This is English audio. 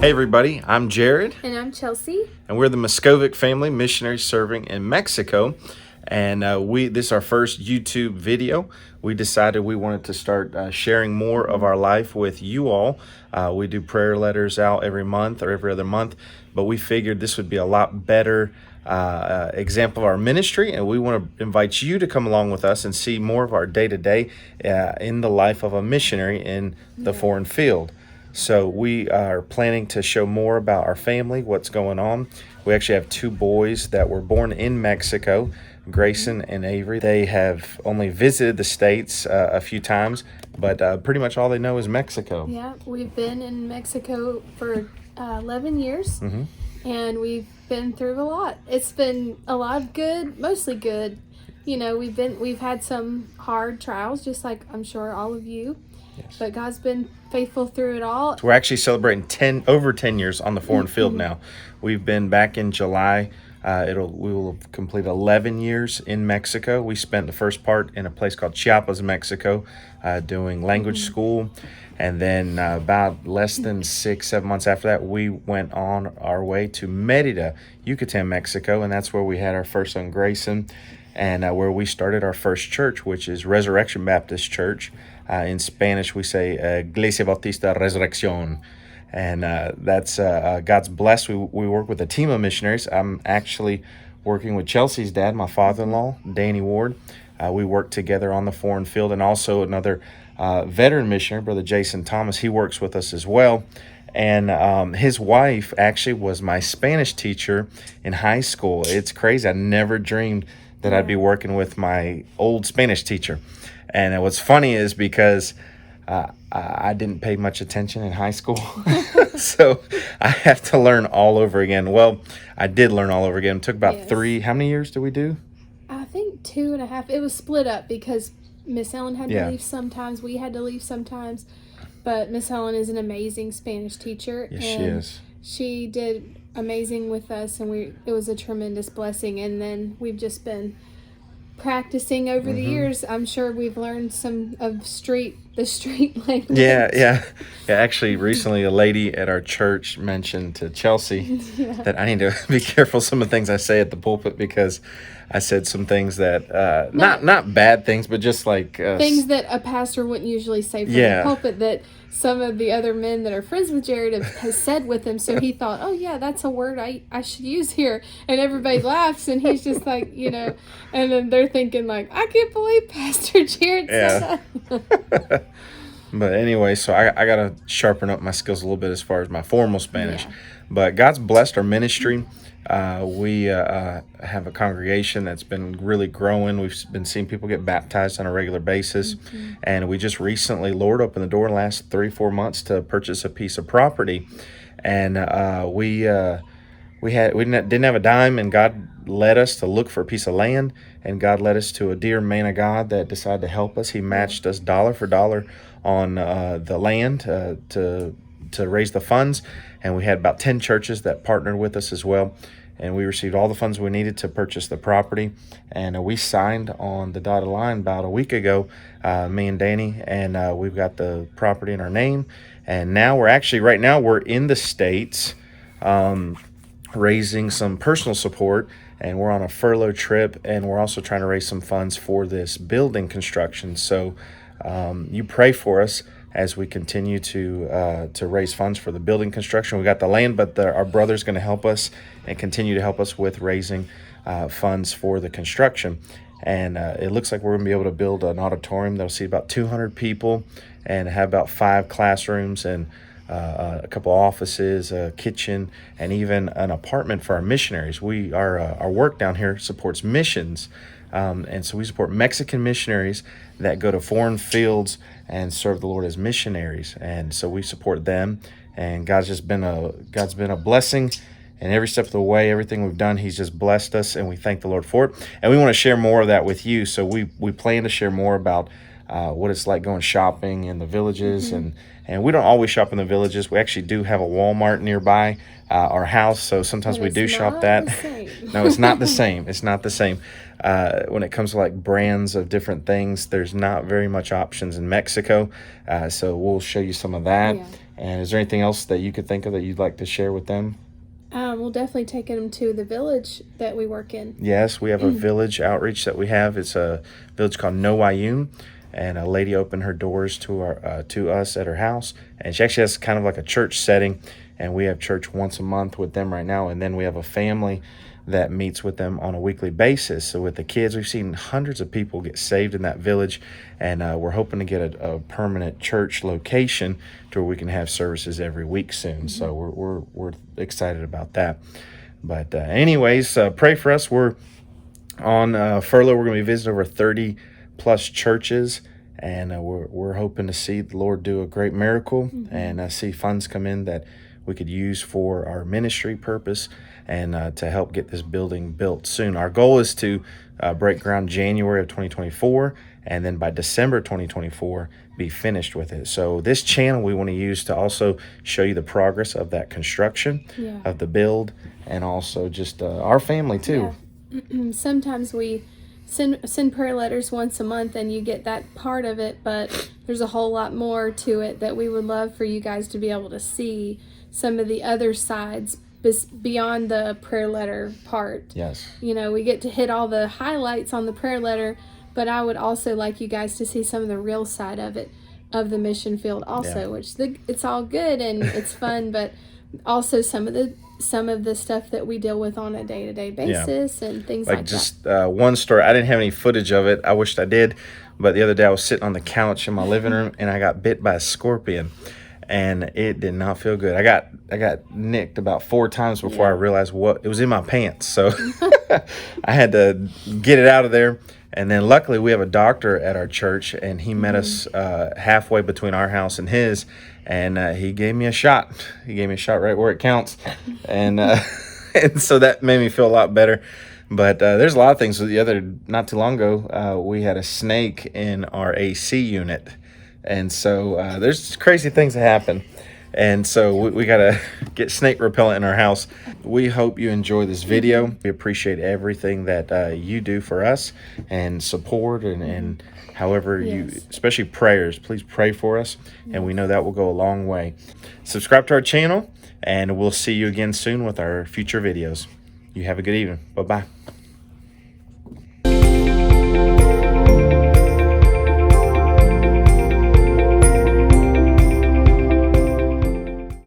Hey everybody, I'm Jared, And I'm Chelsea. and we're the Miskovic family, missionaries serving in Mexico. And this is our first YouTube video. We decided we wanted to start sharing more of our life with you all. We do prayer letters out every month or every other month, but we figured this would be a lot better example of our ministry, and we want to invite you to come along with us and see more of our day-to-day in the life of a missionary in the foreign field. So we are planning to show more about our family, what's going on. We actually have two boys that were born in Mexico, Grayson and Avery. They have only visited the States a few times, but pretty much all they know is Mexico. Yeah, we've been in Mexico for 11 years, and we've been through a lot. It's been a lot of good, mostly good. You know, we've had some hard trials, just like I'm sure all of you. Yes. But God's been faithful through it all. We're actually celebrating over 10 years on the foreign field now. We've been back in July. We will complete 11 years in Mexico. We spent the first part in a place called Chiapas, Mexico, doing language school. And then about less than 6-7 months after that, we went on our way to Mérida, Yucatan, Mexico. And that's where we had our first son, Grayson, and where we started our first church, which is Resurrection Baptist Church. In Spanish, we say Iglesia Bautista Resurrección. And that's God's blessed. We work with a team of missionaries. I'm actually working with Chelsea's dad, my father-in-law, Danny Ward. We work together on the foreign field, and also another veteran missionary, Brother Jason Thomas. He works with us as well. And his wife actually was my Spanish teacher in high school. It's crazy. I never dreamed that I'd be working with my old Spanish teacher. And what's funny is because I didn't pay much attention in high school, so I have to learn all over again. Well, I did learn all over again. It took about 3, how many years did we do? I think 2.5. It was split up because Miss Ellen had to leave sometimes. We had to leave sometimes. But Miss Ellen is an amazing Spanish teacher. Yes, she is. She did amazing with us, and it was a tremendous blessing. And then we've just been practicing over the years. I'm sure we've learned some of the street language. Yeah. Actually, recently a lady at our church mentioned to Chelsea that I need to be careful some of the things I say at the pulpit, because I said some things that not bad things, but just like things that a pastor wouldn't usually say from the pulpit, that some of the other men that are friends with Jared has said with him. So he thought, oh yeah, that's a word I should use here. And everybody laughs, and he's just like, and then they're thinking like, I can't believe Pastor Jared said that. But anyway, so I got to sharpen up my skills a little bit as far as my formal Spanish. Yeah. But God's blessed our ministry. We have a congregation that's been really growing. We've been seeing people get baptized on a regular basis. And we just recently, Lord opened the door in the last 3-4 months to purchase a piece of property. And we didn't have a dime, and God led us to look for a piece of land, and God led us to a dear man of God that decided to help us. He matched us dollar for dollar on the land to raise the funds, and we had about 10 churches that partnered with us as well, and we received all the funds we needed to purchase the property, and we signed on the dotted line about a week ago, me and Danny, and we've got the property in our name, and now we're in the States raising some personal support, and we're on a furlough trip, and we're also trying to raise some funds for this building construction. So you pray for us as we continue to raise funds for the building construction. We got the land, but our brother's going to help us and continue to help us with raising funds for the construction. And it looks like we're going to be able to build an auditorium that'll seat about 200 people and have about 5 classrooms and a couple offices, a kitchen, and even an apartment for our missionaries. Our work down here supports missions, and so we support Mexican missionaries that go to foreign fields and serve the Lord as missionaries, and so we support them. And God's been a blessing. And every step of the way, everything we've done, He's just blessed us, and we thank the Lord for it. And we want to share more of that with you. So we plan to share more about what it's like going shopping in the villages. And we don't always shop in the villages. We actually do have a Walmart nearby our house, so sometimes we do shop that. No, it's not the same. It's not the same. When it comes to like brands of different things, there's not very much options in Mexico. So we'll show you some of that. Yeah. And is there anything else that you could think of that you'd like to share with them? We'll definitely take them to the village that we work in. Yes, we have a village outreach that we have. It's a village called Noayun, and a lady opened her doors to us at her house, and she actually has kind of like a church setting, and we have church once a month with them right now. And then we have a family that meets with them on a weekly basis. So with the kids, we've seen hundreds of people get saved in that village, and we're hoping to get a permanent church location to where we can have services every week soon. So we're excited about that. But anyways, pray for us. We're on furlough. We're going to be visiting over 30 plus churches, and we're hoping to see the Lord do a great miracle and see funds come in that we could use for our ministry purpose and to help get this building built soon. Our goal is to break ground January of 2024, and then by December 2024 be finished with it. So this channel we want to use to also show you the progress of that construction, of the build, and also just our family too. Yeah. Sometimes we send prayer letters once a month, and you get that part of it, but there's a whole lot more to it that we would love for you guys to be able to see some of the other sides beyond the prayer letter part. Yes. You know, we get to hit all the highlights on the prayer letter, but I would also like you guys to see some of the real side of it, of the mission field also, which it's all good and it's fun, but also some of the stuff that we deal with on a day-to-day basis and things like just one story. I didn't have any footage of it. I wished I did, but the other day I was sitting on the couch in my living room and I got bit by a scorpion, and it did not feel good. I got nicked about 4 times before I realized it was in my pants. So I had to get it out of there. And then luckily we have a doctor at our church, and he met us halfway between our house and his, and he gave me a shot. He gave me a shot right where it counts. And and so that made me feel a lot better. But there's a lot of things. Not too long ago, we had a snake in our AC unit. And so there's crazy things that happen. And so we got to get snake repellent in our house. We hope you enjoy this video. We appreciate everything that you do for us and support and however you, especially prayers. Please pray for us. And we know that will go a long way. Subscribe to our channel, and we'll see you again soon with our future videos. You have a good evening. Bye-bye.